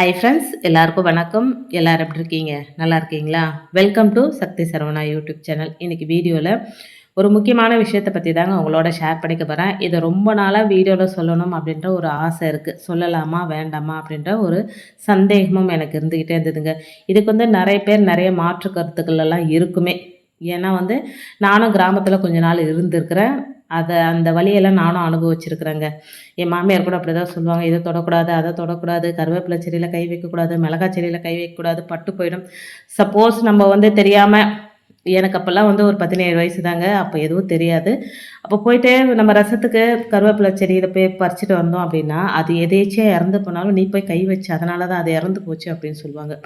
Hi friends, எல்லாருக்கும் வணக்கம். எல்லாரும் எப்படி இருக்கீங்க? நல்லா இருக்கீங்களா? Welcome to Sakthi Saravana YouTube channel. இன்னைக்கு வீடியோவில் ஒரு முக்கியமான விஷயத்தை பற்றி தாங்க உங்களோட ஷேர் பண்ணிக்க போகிறேன். இதை ரொம்ப நாளாக வீடியோவில் சொல்லணும் அப்படின்ற ஒரு ஆசை இருக்குது. சொல்லலாமா வேண்டாமா அப்படின்ற ஒரு சந்தேகமும் எனக்கு இருந்துக்கிட்டே இருந்ததுங்க. இதுக்கு நிறைய பேர் நிறைய மாற்று கருத்துக்கள் எல்லாம் இருக்குமே. ஏன்னா நானும் கிராமத்தில் கொஞ்ச நாள் இருந்திருக்கிறேன். அந்த வழியெல்லாம் நானும் அனுபவிச்சிருக்கிறேங்க. என் மாமியார் கூட அப்படி தான் சொல்லுவாங்க, இதை தொடக்கூடாது, அதை தொடக்கூடாது, கருவேப்பிலை செடியில் கை வைக்கக்கூடாது, மிளகாய் செடியில் கை வைக்கக்கூடாது, பட்டு போயிடும். சப்போஸ் நம்ம தெரியாமல், எனக்கு அப்போல்லாம் ஒரு 17 வயசு தாங்க. அப்போ எதுவும் தெரியாது. அப்போ போயிட்டு நம்ம ரசத்துக்கு கருவேப்பிலை செடியில் போய் பறிச்சுட்டு வந்தோம் அப்படின்னா, அது எதேச்சியாக இறந்து போனாலும் நீ போய் கை வச்சு, அதனால தான் அது இறந்து போச்சு அப்படின்னு சொல்லுவாங்க.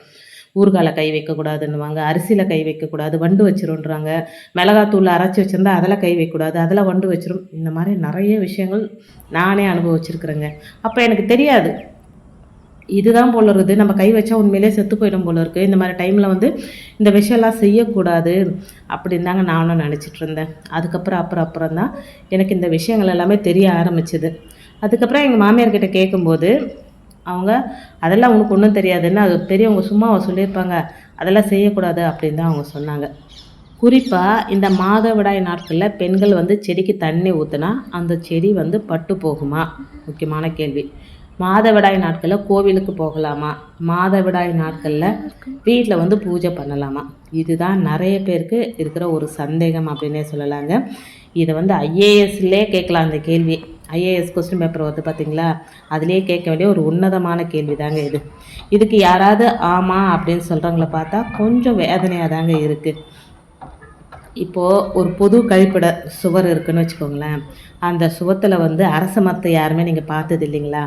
ஊறுகால கை வைக்கக்கூடாதுன்னுவாங்க, அரிசியில் கை வைக்கக்கூடாது, வண்டு வச்சிருன்றாங்க. மிளகாத்தூள் அரைச்சி வச்சுருந்தா அதில் கை வைக்கக்கூடாது, அதில் வண்டு வச்சிரும். இந்த மாதிரி நிறைய விஷயங்கள் நானே அனுபவிச்சிருக்கிறேங்க. அப்போ எனக்கு தெரியாது, இதுதான் போல இருக்குது, நம்ம கை வச்சா உண்மையிலே செத்து போயிடும் போல இருக்குது, இந்த மாதிரி டைமில் இந்த விஷயம்லாம் செய்யக்கூடாது அப்படின்னு தாங்க நானும் நினச்சிட்டு இருந்தேன். அப்புறம் தான் எனக்கு இந்த விஷயங்கள் எல்லாமே தெரிய ஆரம்பிச்சுது. அதுக்கப்புறம் எங்கள் மாமியார்கிட்ட கேட்கும்போது அவங்க அதெல்லாம் உனக்கு ஒன்றும் தெரியாதுன்னு, அது பெரியவங்க சும்மா சொல்லியிருப்பாங்க, அதெல்லாம் செய்யக்கூடாது அப்படின்னு தான் அவங்க சொன்னாங்க. குறிப்பாக இந்த மாதவிடாய் நாட்களில் பெண்கள் செடிக்கு தண்ணி ஊற்றுனா அந்த செடி பட்டு போகுமா? முக்கியமான கேள்வி. மாதவிடாய் நாட்களில் கோவிலுக்கு போகலாமா? மாதவிடாய் நாட்களில் வீட்டில் பூஜை பண்ணலாமா? இதுதான் நிறைய பேருக்கு இருக்கிற ஒரு சந்தேகம் அப்படின்னே சொல்லலாங்க. இதை ஐஏஎஸ்லேயே கேட்கலாம் அந்த கேள்வி. ஐஏஎஸ் கொஸ்டின் பேப்பர் பார்த்தீங்களா, அதிலே கேட்க வேண்டிய ஒரு உன்னதமான கேள்வி தாங்க இது. இதுக்கு யாராவது ஆமாம் அப்படின்னு சொல்கிறவங்கள பார்த்தா கொஞ்சம் வேதனையாக தாங்க இருக்குது. இப்போது ஒரு பொது கழிப்பிட சுவர் இருக்குதுன்னு வச்சுக்கோங்களேன். அந்த சுவத்தில் அரச மரத்தை யாருமே நீங்கள் பார்த்தது இல்லைங்களா?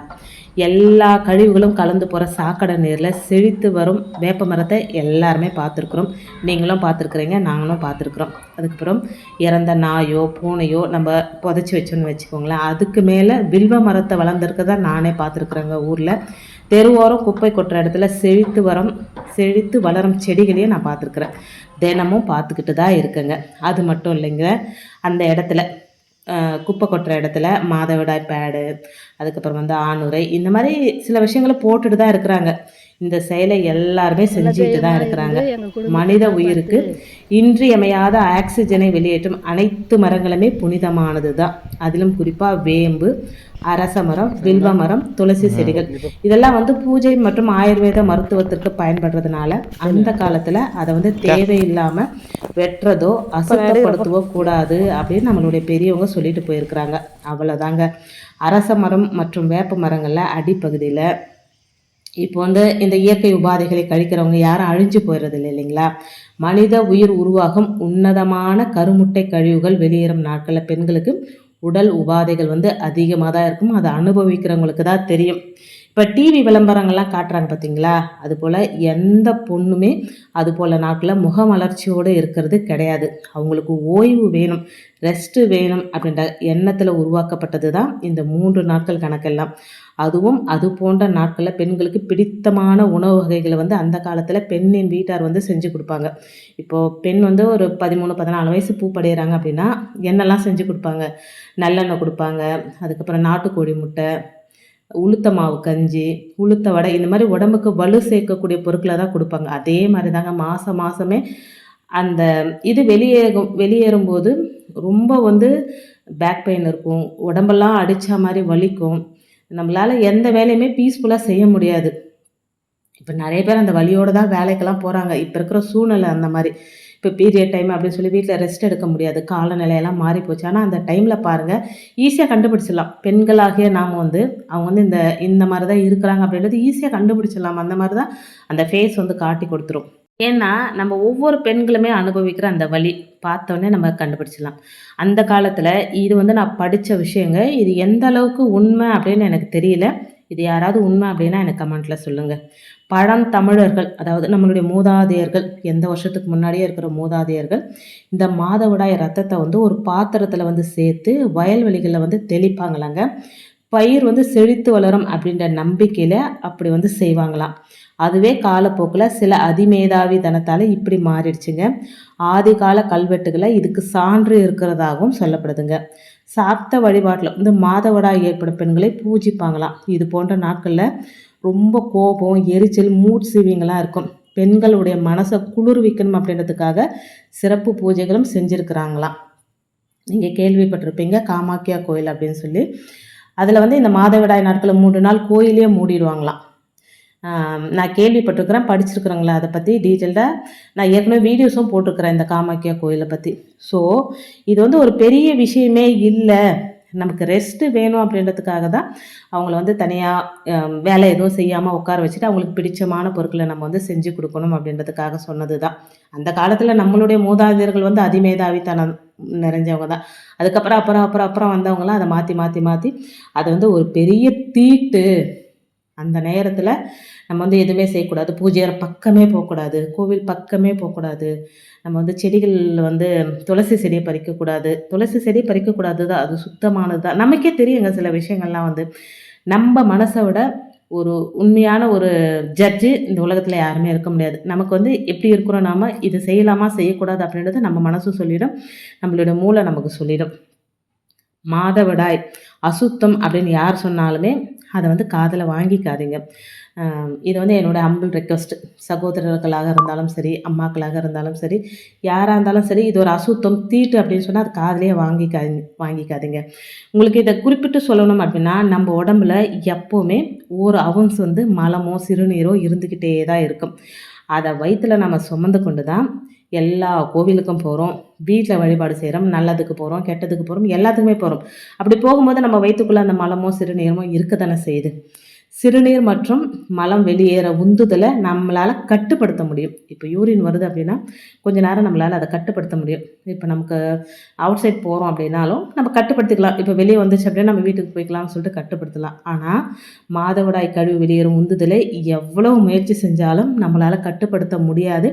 எல்லா கழிவுகளும் கலந்து போகிற சாக்கடை நீரில் செழித்து வரும் வேப்ப மரத்தை எல்லாருமே பார்த்துருக்குறோம். நீங்களும் பார்த்துருக்குறீங்க, நாங்களும் பார்த்துருக்குறோம். அதுக்கப்புறம் இறந்த நாயோ பூனையோ நம்ம புதைச்சி வச்சோன்னு வச்சுக்கோங்களேன், அதுக்கு மேலே வில்வ மரத்தை வளர்ந்துருக்கதான் நானே பார்த்துருக்குறேங்க. ஊரில் தெருவோரம் குப்பை கொட்டுற இடத்துல செழித்து வளரும் செடிகளையும் நான் பார்த்துருக்குறேன். தினமும் பார்த்துக்கிட்டு தான் இருக்குங்க. அது மட்டும் இல்லைங்க, அந்த இடத்துல குப்பை கொட்டுற இடத்துல மாதவிடாய் பேடு, அதுக்கப்புறம் ஆணுரை, இந்த மாதிரி சில விஷயங்களை போட்டுட்டு தான் இருக்கிறாங்க. இந்த செயலை எல்லாருமே செஞ்சுட்டு தான் இருக்கிறாங்க. மனித உயிருக்கு இன்றியமையாத ஆக்சிஜனை வெளியேற்றும் அனைத்து மரங்களுமே புனிதமானது தான். அதிலும் குறிப்பாக வேம்பு, அரச மரம், வில்வ மரம், துளசி செடிகள் இதெல்லாம் பூஜை மற்றும் ஆயுர்வேத மருத்துவத்திற்கு பயன்படுறதுனால அந்த காலத்தில் அதை தேவையில்லாமல் வெட்டுறதோ அசுத்தப்படுத்தவோ கூடாது அப்படின்னு நம்மளுடைய பெரியவங்க சொல்லிட்டு போயிருக்கிறாங்க. அவ்வளோதாங்க. அரச மரம் மற்றும் வேப்ப மரங்களில் அடிப்பகுதியில் இப்போ இந்த இயற்கை உபாதைகளை கழிக்கிறவங்க யாரும் அழிஞ்சு போயிடுறது இல்லைங்களா? மனித உயிர் உருவாகும் உன்னதமான கருமுட்டை கழிவுகள் வெளியேறும் நாட்களில் பெண்களுக்கு உடல் உபாதைகள் அதிகமாக தான் இருக்கும். அதை அனுபவிக்கிறவங்களுக்கு தான் தெரியும். இப்போ டிவி விளம்பரங்கள்லாம் காட்டுறாங்க பார்த்தீங்களா? அதுபோல் எந்த பொண்ணுமே அதுபோல் நாட்களில் முகமலர்ச்சியோடு இருக்கிறது கிடையாது. அவங்களுக்கு ஓய்வு வேணும், ரெஸ்ட்டு வேணும் அப்படின்ற எண்ணத்தில் உருவாக்கப்பட்டது தான் இந்த 3 நாட்கள் கணக்கெல்லாம். அதுவும் அது போன்ற நாட்களில் பெண்களுக்கு பிடித்தமான உணவு வகைகளை அந்த காலத்தில் பெண்ணின் வீட்டார் செஞ்சு கொடுப்பாங்க. இப்போது பெண் ஒரு 13-14 வயசு பூப்படைகிறாங்க அப்படின்னா என்னெல்லாம் செஞ்சு கொடுப்பாங்க? நல்லெண்ணெய் கொடுப்பாங்க, அதுக்கப்புறம் நாட்டுக்கோழி முட்டை, உளுத்த மாவு கஞ்சி, உளுத்த வடை, இந்த மாதிரி உடம்புக்கு வலு சேர்க்கக்கூடிய பொருட்களை தான் கொடுப்பாங்க. அதே மாதிரி தாங்க மாதமே அந்த இது வெளியேறும்போது ரொம்ப பேக் பெயின் இருக்கும், உடம்பெல்லாம் அடித்த மாதிரி வலிக்கும், நம்மளால் எந்த வேலையுமே பீஸ்ஃபுல்லாக செய்ய முடியாது. இப்போ நிறைய பேர் அந்த வலியோடு தான் வேலைக்கெல்லாம் போகிறாங்க. இப்போ இருக்கிற சூழ்நிலை அந்த மாதிரி. இப்போ பீரியட் டைம் அப்படின்னு சொல்லி வீட்டில் ரெஸ்ட் எடுக்க முடியாது, காலநிலையெல்லாம் மாறி போச்சு. ஆனால் அந்த டைமில் பாருங்கள், ஈஸியாக கண்டுபிடிச்சிடலாம். பெண்களாகிய நாம் அவங்க இந்த மாதிரி தான் இருக்கிறாங்க அப்படின்றது ஈஸியாக கண்டுபிடிச்சிடலாம். அந்த மாதிரி தான் அந்த ஃபேஸ் காட்டி கொடுத்துரும். ஏன்னா நம்ம ஒவ்வொரு பெண்களுமே அனுபவிக்கிற அந்த வலி பார்த்தோன்னே நம்ம கண்டுபிடிச்சிடலாம். அந்த காலத்தில் இது நான் படித்த விஷயங்க. இது எந்த அளவுக்கு உண்மை அப்படின்னு எனக்கு தெரியல. இது யாராவது உண்மை அப்படின்னா எனக்கு கமெண்ட்டில் சொல்லுங்கள். பழந்தமிழர்கள், அதாவது நம்மளுடைய மூதாதையர்கள், எந்த வருஷத்துக்கு முன்னாடியே இருக்கிற மூதாதையர்கள் இந்த மாதவிடாய் ரத்தத்தை ஒரு பாத்திரத்தில் சேர்த்து வயல்வெளிகளில் தெளிப்பாங்களாங்க. பயிர் செழித்து வளரும் அப்படின்ற நம்பிக்கையில் அப்படி செய்வாங்களாம். அதுவே காலப்போக்கில் சில அதிமேதாவி தனத்தால் இப்படி மாறிடுச்சுங்க. ஆதி கால கல்வெட்டுகளை இதுக்கு சான்று இருக்கிறதாகவும் சொல்லப்படுதுங்க. சாப்த வழிபாட்டில் மாதவிடாய் ஏற்படும் பெண்களை பூஜிப்பாங்களாம். இது போன்ற நாட்களில் ரொம்ப கோபம், எரிச்சல், மூட் ஸ்விங்கிங்லாம் இருக்கும். பெண்களுடைய மனசை குளிர்விக்கணும் அப்படின்றதுக்காக சிறப்பு பூஜைகளும் செஞ்சுருக்கிறாங்களாம். நீங்கள் கேள்விப்பட்டிருப்பீங்க காமாக்கியா கோயில் அப்படின்னு சொல்லி. அதில் வந்து இந்த மாதவிடாய் நாட்களில் 3 நாள் கோயிலே மூடிடுவாங்களாம். நான் கேள்விப்பட்டிருக்கிறேன், படிச்சிருக்கிறேங்களா அதை பற்றி டீட்டெயில்டாக. நான் ஏற்கனவே வீடியோஸும் போட்டிருக்கிறேன் இந்த காமாக்கியா கோயிலை பற்றி. ஸோ இது வந்து ஒரு பெரிய விஷயமே இல்லை, நமக்கு ரெஸ்ட்டு வேணும் அப்படின்றதுக்காக தான் அவங்கள வந்து தனியாக வேலை எதுவும் செய்யாமல் உட்கார வச்சுட்டு அவங்களுக்கு பிடிச்சமான பொருட்களை நம்ம வந்து செஞ்சு கொடுக்கணும் அப்படின்றதுக்காக சொன்னது தான். அந்த காலத்தில் நம்மளுடைய மூதாதையர்கள் வந்து அதிமேதாவித்தனம் நிறைஞ்சவங்க தான். அதுக்கப்புறம் அப்புறம் அப்புறம் அப்புறம் வந்தவங்களாம் அதை மாற்றி மாற்றி மாற்றி அதை வந்து ஒரு பெரிய தீட்டு. அந்த நேரத்தில் நம்ம வந்து எதுவுமே செய்யக்கூடாது, பூஜை பக்கமே போகக்கூடாது, கோவில் பக்கமே போகக்கூடாது. நம்ம வந்து செடிகள் வந்து துளசி செடியை பறிக்கக்கூடாது. துளசி செடி பறிக்கக்கூடாது தான், அது சுத்தமானது தான். நமக்கே தெரியுங்க சில விஷயங்கள்லாம் வந்து நம்ம மனசை விட ஒரு உண்மையான ஒரு ஜட்ஜு இந்த உலகத்தில் யாருமே இருக்க முடியாது. நமக்கு வந்து எப்படி இருக்கிறோம், நாம் இது செய்யலாமா செய்யக்கூடாது அப்படின்றது நம்ம மனசு சொல்லிடும், நம்மளோட மூளை நமக்கு சொல்லிடும். மாதவிடாய் அசுத்தம் அப்படின்னு யார் சொன்னாலுமே அதை வந்து காதில் வாங்கிக்காதீங்க. இது வந்து என்னோடய ஹம்பிள் ரெக்வஸ்ட். சகோதரர்களாக இருந்தாலும் சரி, அம்மாக்களாக இருந்தாலும் சரி, யாராக இருந்தாலும் சரி, இது ஒரு அசுத்தம் தீட்டு அப்படின்னு சொன்னால் அது காதிலே வாங்கிக்காதீங்க. உங்களுக்கு இதை குறிப்பிட்டு சொல்லணும் அப்படின்னா, நம்ம உடம்புல எப்போவுமே ஒரு அவுன்ஸ் வந்து மலமோ சிறுநீரோ இருந்துக்கிட்டே தான் இருக்கும். அதை வயிற்றில் நம்ம சுமந்து கொண்டு தான் எல்லா கோவிலுக்கும் போகிறோம், வீட்டில் வழிபாடு செய்கிறோம், நல்லதுக்கு போகிறோம், கெட்டதுக்கு போகிறோம், எல்லாத்துக்குமே போகிறோம். அப்படி போகும்போது நம்ம வயிற்றுக்குள்ளே அந்த மலமோ சிறுநீரமோ இருக்க தானே செய்யுது. சிறுநீர் மற்றும் மலம் வெளியேற உந்துதலை நம்மளால் கட்டுப்படுத்த முடியும். இப்போ யூரின் வருது அப்படின்னா கொஞ்சம் நேரம் நம்மளால் அதை கட்டுப்படுத்த முடியும். இப்போ நமக்கு அவுட் சைட் போகிறோம் அப்படின்னாலும் நம்ம கட்டுப்படுத்திக்கலாம். இப்போ வெளியே வந்துச்சு அப்படின்னா நம்ம வீட்டுக்கு போய்க்கலாம்னு சொல்லிட்டு கட்டுப்படுத்தலாம். ஆனால் மாதவிடாய் கழிவு வெளியேறும் உந்துதலை எவ்வளோ முயற்சி செஞ்சாலும் நம்மளால் கட்டுப்படுத்த முடியாது.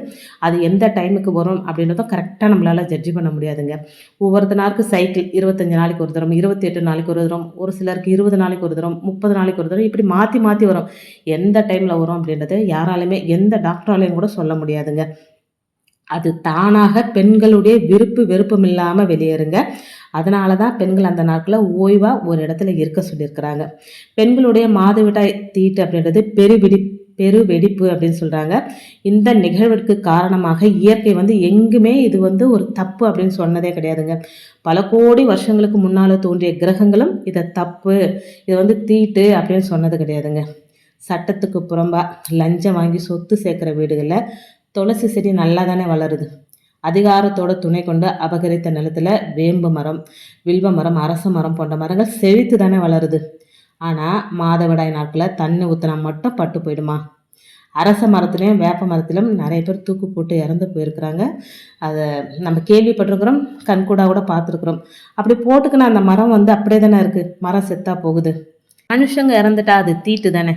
அது எந்த டைமுக்கு வரும் அப்படின்றதும் கரெக்டாக நம்மளால் ஜட்ஜி பண்ண முடியாதுங்க. ஒவ்வொருத்தனாருக்கு சைக்கிள் 25 நாளைக்கு ஒரு தரம், 28 நாளைக்கு ஒரு தரம், ஒரு சிலருக்கு 20 நாளைக்கு ஒரு தரம், 30 நாளைக்கு ஒரு தரம், இப்படி மாற்றி மாற்றி வரும். எந்த டைமில் வரும் அப்படின்றது யாராலுமே எந்த டாக்டராலையும் கூட சொல்ல முடியாதுங்க. அது தானாக பெண்களுடைய விருப்பம் இல்லாமல் வெளியேறுங்க. அதனால தான் பெண்கள் அந்த நாட்களில் ஓய்வாக ஒரு இடத்துல இருக்க சொல்லியிருக்கிறாங்க. பெண்களுடைய மாதவிடாய் தீட்டு அப்படின்றது பெருவெடிப்பு அப்படின்னு சொல்கிறாங்க. இந்த நிகழ்விற்கு காரணமாக இயற்கை வந்து எங்குமே இது வந்து ஒரு தப்பு அப்படின்னு சொன்னதே கிடையாதுங்க. பல கோடி வருஷங்களுக்கு முன்னால் தோன்றிய கிரகங்களும் இதை தப்பு, இது வந்து தீட்டு அப்படின்னு சொன்னது கிடையாதுங்க. சட்டத்துக்கு புறம்பாக லஞ்சம் வாங்கி சொத்து சேர்க்குற வீடுகளில் துளசி செடி நல்லா தானே வளருது. அதிகாரத்தோட துணை கொண்டு அபகரித்த நிலத்தில் வேம்பு மரம், வில்வ மரம், அரச மரம் போன்ற மரங்கள் செழித்து தானே வளருது. ஆனால் மாதவிடாய் நாட்களில் தண்ணி ஊற்றினா மட்டும் பட்டு போயிடுமா? அரச மரத்துலேயும் வேப்ப மரத்துலையும் நிறைய பேர் தூக்கு போட்டு இறந்து போயிருக்கிறாங்க. அதை நம்ம கேள்விப்பட்டிருக்கிறோம், கண்கூடாக கூட பார்த்துருக்குறோம். அப்படி போட்டுக்கின அந்த மரம் வந்து அப்படியே தானே இருக்குது, மரம் செத்தா போகுது. மனுஷங்க இறந்துட்டா அது தீட்டு தானே.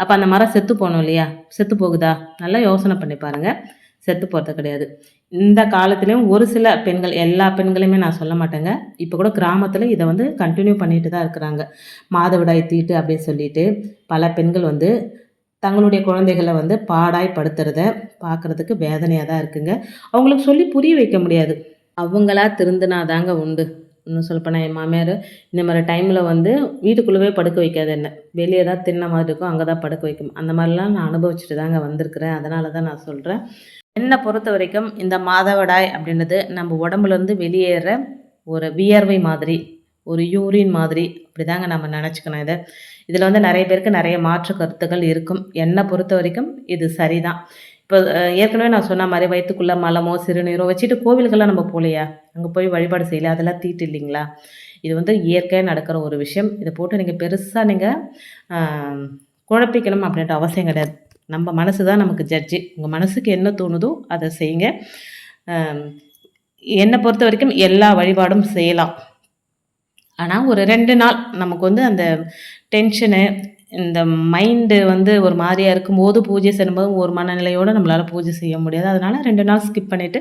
அப்போ அந்த மரம் செத்து போகணும் இல்லையா? செத்து போகுதா? நல்லா யோசனை பண்ணி பாருங்கள். செத்து போகிறது கிடையாது. இந்த காலத்துலேயும் ஒரு சில பெண்கள், எல்லா பெண்களையுமே நான் சொல்ல மாட்டேங்க, இப்போ கூட கிராமத்தில் இதை வந்து கண்டினியூ பண்ணிட்டு தான் இருக்கிறாங்க. மாதவிடாய் தீட்டு அப்படின்னு சொல்லிட்டு பல பெண்கள் வந்து தங்களுடைய குழந்தைகளை வந்து பாடாய் படுத்துறத பார்க்குறதுக்கு வேதனையாக தான் இருக்குங்க. அவங்களுக்கு சொல்லி புரிய வைக்க முடியாது. அவங்களா திருந்தினாதாங்க உண்டு. இன்னும் சொல்லப்போனால் என் மாமியார் இந்த மாதிரி டைமில் வந்து வீட்டுக்குள்ளவே படுக்க வைக்காது, என்ன வெளியே தான் தின்ன மாதிரி இருக்கும், அங்கே தான் படுக்க வைக்கும். அந்த மாதிரிலாம் நான் அனுபவிச்சுட்டு தாங்க வந்திருக்கிறேன். அதனால தான் நான் சொல்கிறேன். என்னை பொறுத்த வரைக்கும் இந்த மாதவிடாய் அப்படின்றது நம்ம உடம்புலேருந்து வெளியேற ஒரு வியர்வை மாதிரி, ஒரு யூரின் மாதிரி அப்படி தாங்க நம்ம நினச்சிக்கணும். இதில் வந்து நிறைய பேருக்கு நிறைய மாற்று கருத்துக்கள் இருக்கும். என்னை பொறுத்த வரைக்கும் இது சரிதான். இப்போ ஏற்கனவே நான் சொன்ன மாதிரி வயிற்றுக்குள்ளே மலமோ சிறுநீரோ வச்சுட்டு கோவிலுக்கெல்லாம் நம்ம போகலையா, அங்கே போய் வழிபாடு செய்யல, அதெல்லாம் தீட்டு இல்லைங்களா? இது வந்து இயற்கையாக நடக்கிற ஒரு விஷயம். இதை போட்டு நீங்கள் பெருசாக நீங்கள் குழப்பிக்கணும் அப்படின்ற அவசியம் கிடையாது. நம்ம மனசு தான் நமக்கு ஜட்ஜி. உங்கள் மனசுக்கு என்ன தோணுதோ அதை செய்யுங்க. என்னை பொறுத்த வரைக்கும் எல்லா வழிபாடும் செய்யலாம். ஆனால் ஒரு 2 நாள் நமக்கு வந்து அந்த டென்ஷனு, இந்த மைண்டு வந்து ஒரு மாதிரியாக இருக்கும்போது பூஜை செய்யும்போது ஒரு மனநிலையோடு நம்மளால் பூஜை செய்ய முடியாது. அதனால் 2 நாள் ஸ்கிப் பண்ணிவிட்டு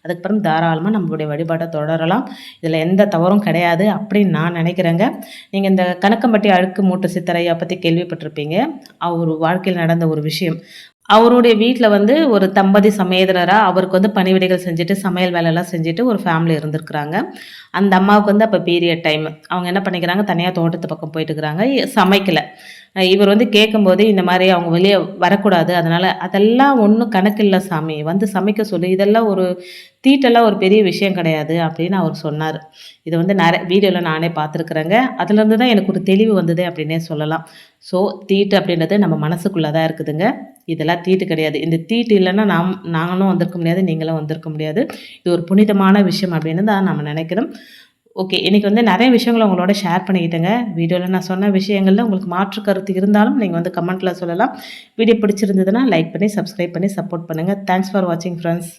அதுக்கப்புறம் தாராளமாக நம்மளுடைய வழிபாட்டை தொடரலாம். இதில் எந்த தவறும் கிடையாது அப்படின்னு நான் நினைக்கிறேங்க. நீங்கள் இந்த கணக்கம்பட்டி அழுக்கு மூட்டை சித்தரையா பற்றி கேள்விப்பட்டிருப்பீங்க. அவர் வாழ்க்கையில் நடந்த ஒரு விஷயம். அவருடைய வீட்டில் வந்து ஒரு தம்பதி சமேதனராக அவருக்கு வந்து பணிவிடைகள் செஞ்சுட்டு சமையல் வேலையெல்லாம் செஞ்சுட்டு ஒரு ஃபேமிலி இருந்திருக்கிறாங்க. அந்த அம்மாவுக்கு வந்து அப்போ பீரியட் டைம். அவங்க என்ன பண்ணிக்கிறாங்க, தனியாக தோட்டத்து பக்கம் போயிட்டுருக்குறாங்க, சமைக்கலை. இவர் வந்து கேட்கும்போது இந்த மாதிரி அவங்க வெளியே வரக்கூடாது, அதனால் அதெல்லாம் ஒன்றும் கணக்கில்லை சாமி, வந்து சமைக்க சொல்லு, இதெல்லாம் ஒரு தீட்டெல்லாம் ஒரு பெரிய விஷயம் கிடையாது அப்படின்னு அவர் சொன்னார். இதை வந்து நிறைய வீடியோவில் நானே பார்த்துருக்குறேங்க. அதுலேருந்து தான் எனக்கு ஒரு தெளிவு வந்தது அப்படின்னே சொல்லலாம். ஸோ தீட்டு அப்படின்றது நம்ம மனசுக்குள்ளே தான் இருக்குதுங்க. இதெல்லாம் தீட்டு கிடையாது. இந்த தீட்டு இல்லைன்னா நாங்களும் வந்திருக்க முடியாது, நீங்களும் வந்திருக்க முடியாது. இது ஒரு புனிதமான விஷயம் அப்படின்னு தான் நம்ம நினைக்கிறோம். ஓகே. இன்னைக்கு வந்து நெறைய விஷயங்கள உங்களோட ஷேர் பண்ணிக்கிட்டேங்க. வீடியோல நான் சொன்ன விஷயங்கள்ல உங்களுக்கு மாற்று கருத்து இருந்தாலும் நீங்க வந்து கமெண்ட்ல சொல்லலாம். வீடியோ பிடிச்சிருந்ததுன்னா லைக் பண்ணி, சப்ஸ்கிரைப் பண்ணி சப்போர்ட் பண்ணுங்க. தேங்க்ஸ் ஃபார் வாட்சிங் ஃபிரெண்ட்ஸ்.